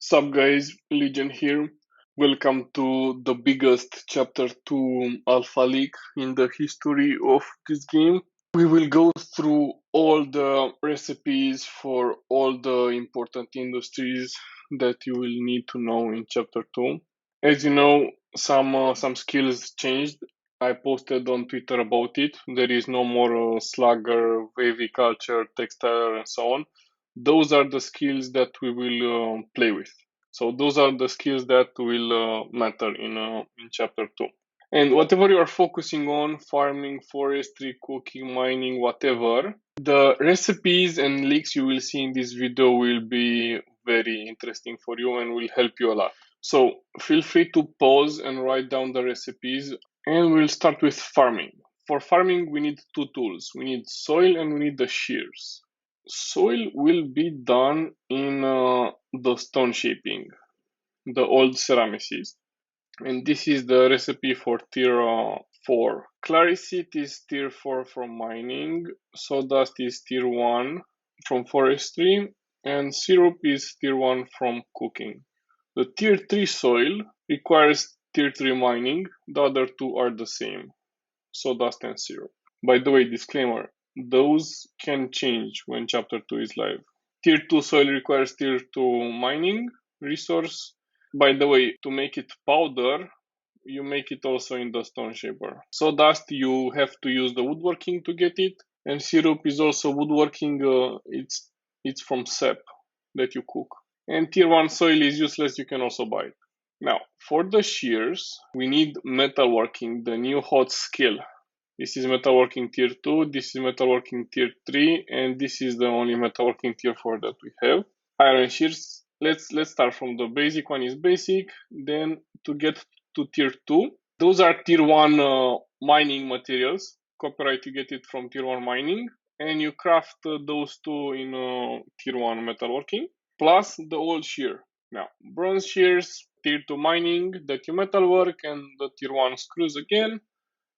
Sup guys, Legion here. Welcome to the biggest chapter 2 alpha leak in the history of this game. We will go through all the recipes for all the important industries that you will need to know in chapter 2. As you know, some skills changed. I posted on Twitter about it. There is no more slugger, aviculture, textile, and so on. Those are the skills that we will play with. So those are the skills that will matter in chapter 2. And whatever you are focusing on, farming, forestry, cooking, mining, whatever, the recipes and leaks you will see in this video will be very interesting for you and will help you a lot. So feel free to pause and write down the recipes, and we'll start with farming. For farming, we need two tools. We need soil and we need the shears. Soil will be done in the stone shaping, the old ceramicist. And this is the recipe for tier 4. Claricit is tier 4 from mining, sawdust is tier 1 from forestry, and syrup is tier 1 from cooking. The tier 3 soil requires tier 3 mining, the other two are the same, sawdust and syrup. By the way, disclaimer, those can change when chapter 2 is live. Tier 2 soil requires tier 2 mining resource. By the way, to make it powder, you make it also in the stone shaper. Sawdust, you have to use the woodworking to get it, and syrup is also woodworking. It's from sap that you cook. And tier 1 soil is useless, you can also buy it. Now, for the shears, we need metalworking, the new hot skill. This is metalworking tier 2, this is metalworking tier 3, and this is the only metalworking tier 4 that we have. Iron shears, let's start from the basic one is basic, then to get to tier 2, those are tier 1 mining materials. Copyright, you get it from tier 1 mining, and you craft those two in tier 1 metalworking, plus the old shear. Now, bronze shears, tier 2 mining, the tier metalwork, and the tier 1 screws again,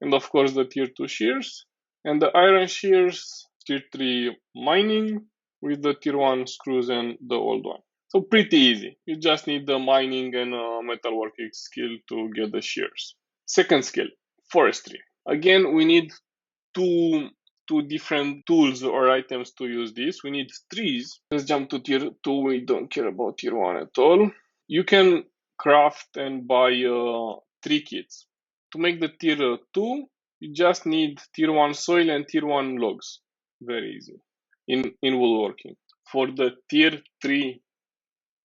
and of course the tier 2 shears, and the iron shears, tier 3 mining, with the tier 1 screws and the old one. So pretty easy. You just need the mining and metalworking skill to get the shears. Second skill, forestry. Again, we need two different tools or items to use this. We need trees. Let's jump to tier 2. We don't care about tier 1 at all. You can craft and buy tree kits. To make the tier 2, you just need tier 1 soil and tier 1 logs. Very easy in woodworking. For the tier 3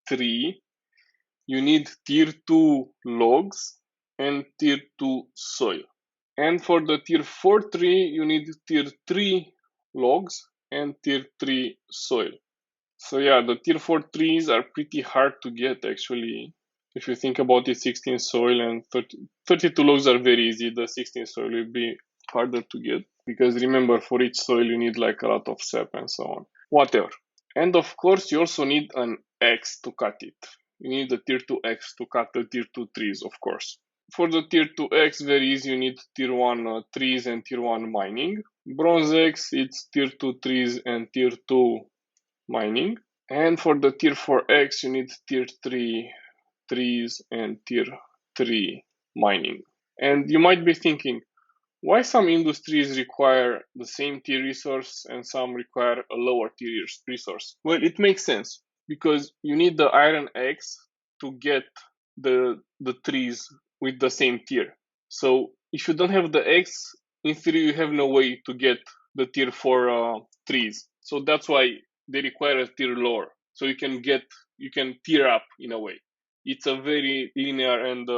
tree, you need tier 2 logs and tier 2 soil. And for the tier 4 tree, you need tier 3 logs and tier 3 soil. So yeah, the tier 4 trees are pretty hard to get actually. If you think about it, 16 soil and 32 logs are very easy. The 16 soil will be harder to get because remember, for each soil you need like a lot of sap and so on. Whatever. And of course, you also need an axe to cut it. You need the tier 2 axe to cut the tier 2 trees, of course. For the tier 2 axe, very easy, you need tier 1 trees and tier 1 mining. Bronze axe, it's tier 2 trees and tier 2 mining. And for the tier 4 axe, you need tier 3 trees and tier 3 mining. And you might be thinking, why some industries require the same tier resource and some require a lower tier resource? Well, it makes sense because you need the iron axe to get the trees with the same tier. So if you don't have the axe, in theory you have no way to get the tier 4 trees. So that's why they require a tier lower. So you can tier up in a way. It's a very linear and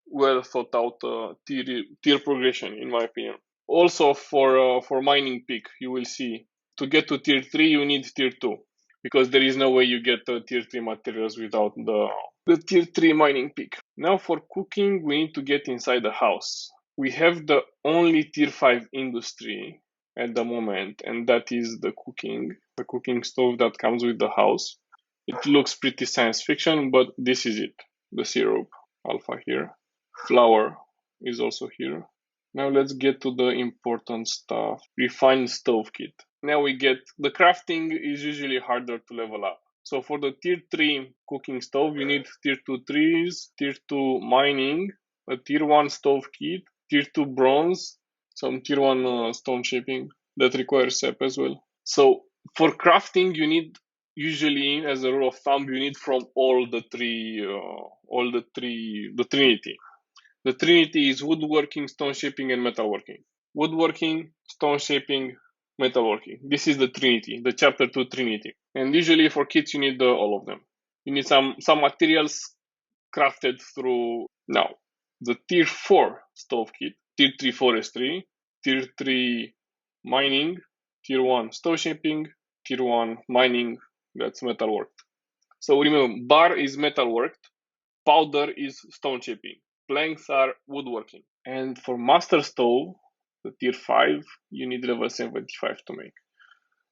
well thought out tier progression, in my opinion. Also, for mining peak, you will see to get to tier 3 you need tier 2 because there is no way you get tier 3 materials without the tier 3 mining peak. Now for cooking, we need to get inside the house. We have the only tier 5 industry at the moment, and that is the cooking stove that comes with the house. It looks pretty science fiction, but this is it. The syrup alpha here. Flour is also here. Now let's get to the important stuff. Refined stove kit. Now we get the crafting is usually harder to level up. So for the tier 3 cooking stove, you need tier 2 trees, tier 2 mining, a tier 1 stove kit, tier 2 bronze, some tier 1 stone shaping that requires sap as well. So for crafting, you need usually, as a rule of thumb, you need from the Trinity. The Trinity is woodworking, stone shaping, and metalworking. Woodworking, stone shaping, metalworking. This is the Trinity, the chapter 2 Trinity. And usually for kits, you need all of them. You need some materials crafted through now the tier 4 stove kit, tier 3 forestry, tier 3 mining, tier 1 stone shaping, tier 1 mining, that's metalworked. So remember, bar is metalworked, powder is stone shaping, planks are woodworking. And for master stove, the tier 5, you need level 75 to make.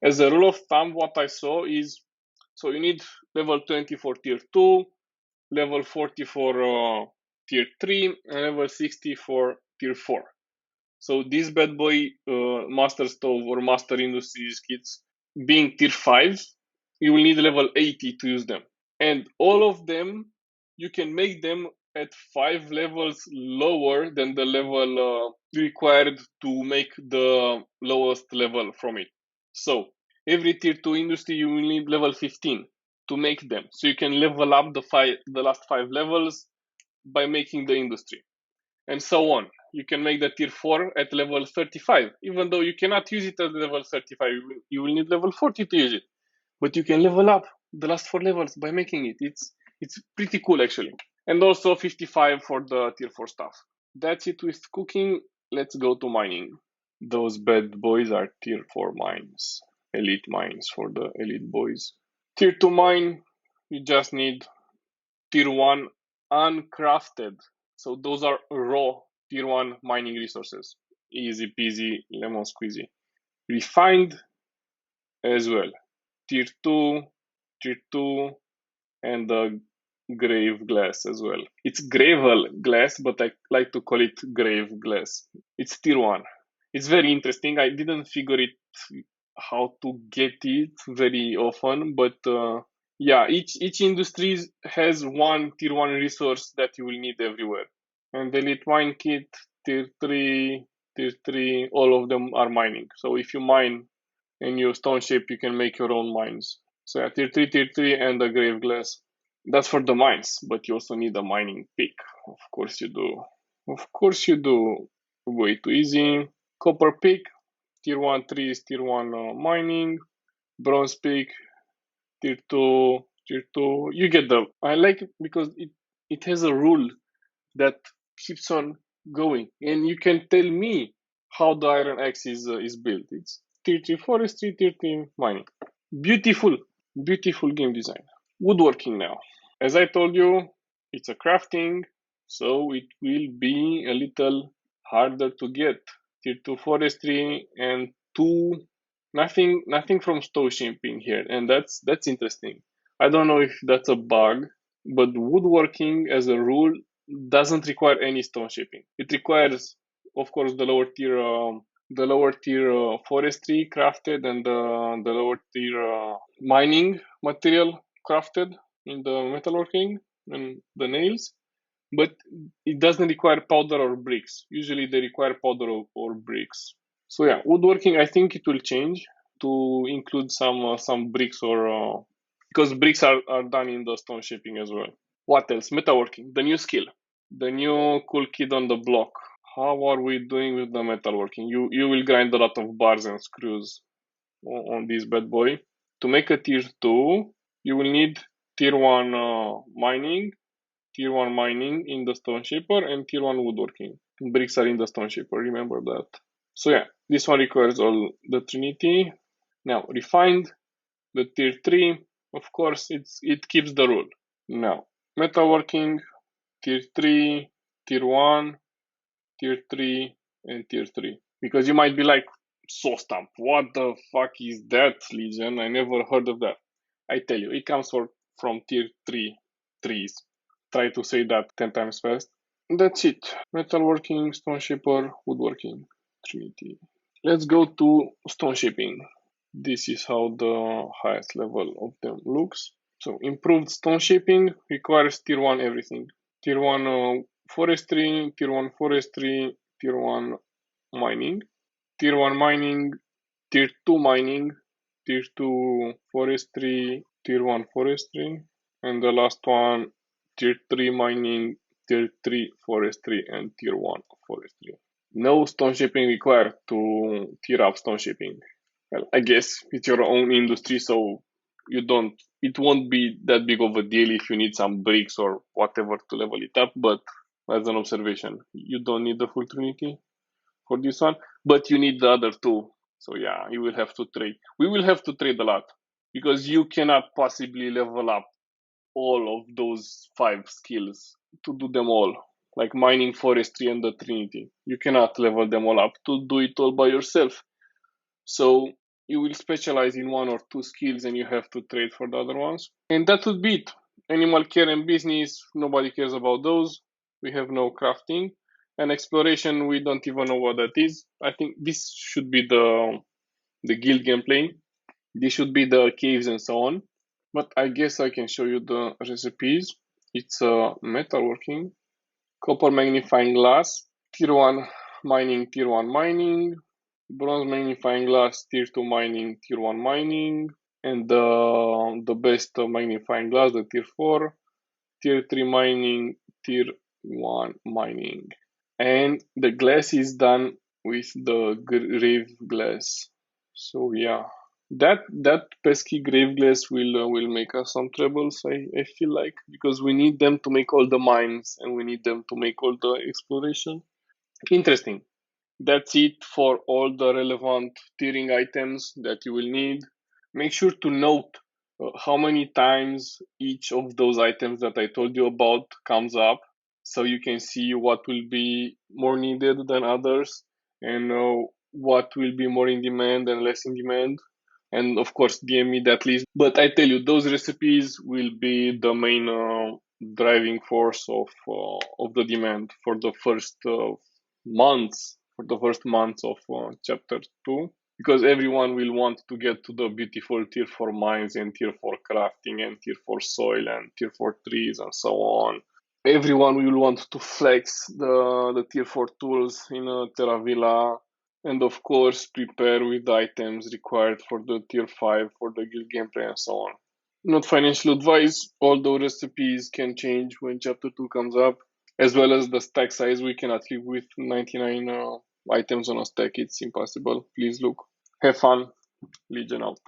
As a rule of thumb, what I saw is, so you need level 20 for tier 2, level 40 for tier 3, and level 60 for tier 4. So this bad boy master stove or master industries kits being tier 5, you will need level 80 to use them. And all of them, you can make them at 5 levels lower than the level required to make the lowest level from it. So every tier 2 industry, you will need level 15 to make them. So you can level up the last 5 levels by making the industry. And so on. You can make the tier 4 at level 35, even though you cannot use it at level 35. You will need level 40 to use it. But you can level up the last 4 levels by making it. It's pretty cool actually. And also 55 for the tier 4 stuff. That's it with cooking. Let's go to mining. Those bad boys are tier 4 mines. Elite mines for the elite boys. Tier 2 mine, you just need tier 1 uncrafted. So those are raw tier 1 mining resources. Easy peasy, lemon squeezy. Refined as well. Tier 2, tier 2, and the grave glass as well. It's gravel glass, but I like to call it grave glass. It's tier 1. It's very interesting. I didn't figure it how to get it very often, but yeah, each industry has one tier 1 resource that you will need everywhere. And the elite mine kit, tier 3, all of them are mining. So if you mine and you stone shape, you can make your own mines. So yeah, tier 3, and the grave glass. That's for the mines, but you also need a mining pick. Of course you do. Of course you do. Way too easy. Copper pick, tier 1 trees, tier 1 mining. Bronze pick, tier 2, tier 2. You get the. I like it because it has a rule that keeps on going, and you can tell me how the iron axe is built. It's tier 3 forestry, tier 3 mining. Beautiful, beautiful game design. Woodworking now. As I told you, it's a crafting, so it will be a little harder to get. Tier 2 forestry and 2 nothing from stone shaping here, and that's interesting. I don't know if that's a bug, but woodworking as a rule doesn't require any stone shaping. It requires, of course, the lower tier forestry crafted and the lower tier mining material crafted in the metalworking and the nails, but it doesn't require powder or bricks. Usually they require powder or bricks. So yeah, woodworking, I think it will change to include some bricks or because bricks are done in the stone shaping as well. What else? Metalworking, the new skill, the new cool kid on the block. How are we doing with the metalworking? You will grind a lot of bars and screws on this bad boy. To make a tier 2, you will need tier 1 mining in the stone shaper, and tier 1 woodworking. Bricks are in the stone shaper, remember that. So yeah, this one requires all the Trinity. Now, refined, the tier 3, of course, it keeps the rule. Now, metalworking, tier 3, tier 1, tier 3, and tier 3. Because you might be like, so stamp, what the fuck is that, Legion? I never heard of that. I tell you, it comes from tier 3 trees. Try to say that 10 times fast. That's it. Metalworking, stone shaper, woodworking, Trinity. Let's go to stone shaping. This is how the highest level of them looks. So improved stone shaping requires tier 1 everything. Tier 1 forestry, tier 1 forestry, tier 1 mining, tier 1 mining, tier 2 mining, tier 2 forestry, tier 1 forestry, and the last one tier 3 mining, tier 3 forestry, and tier 1 forestry. No stone shaping required to tier up stone shaping. Well, I guess it's your own industry, so it won't be that big of a deal if you need some bricks or whatever to level it up. But as an observation, you don't need the full Trinity for this one, but you need the other two. So yeah, you will have to trade. We will have to trade a lot because you cannot possibly level up all of those 5 skills to do them all. Like mining, forestry, and the Trinity. You cannot level them all up to do it all by yourself. So you will specialize in 1 or 2 skills and you have to trade for the other ones. And that would be it. Animal care and business, nobody cares about those. We have no crafting. And exploration, we don't even know what that is. I think this should be the guild gameplay. This should be the caves and so on. But I guess I can show you the recipes. It's metalworking, copper magnifying glass, tier 1 mining, tier 1 mining, bronze magnifying glass, tier 2 mining, tier 1 mining, and the best magnifying glass, the tier 4, tier 3 mining, tier 1 mining. And the glass is done with the grave glass. So yeah, that pesky grave glass will make us some troubles. I feel like because we need them to make all the mines and we need them to make all the exploration. Interesting. That's it for all the relevant tiering items that you will need. Make sure to note how many times each of those items that I told you about comes up so you can see what will be more needed than others and what will be more in demand and less in demand. And of course, DM me that list. But I tell you, those recipes will be the main driving force of the demand for the first months of chapter 2, because everyone will want to get to the beautiful tier 4 mines and tier 4 crafting and tier 4 soil and tier 4 trees and so on. Everyone will want to flex the tier 4 tools in a Terra Villa, and of course prepare with the items required for the tier 5 for the guild gameplay and so on. Not financial advice, although recipes can change when chapter 2 comes up, as well as the stack size. We cannot live with 99 items on a stack, it's impossible. Please look. Have fun. Legion out.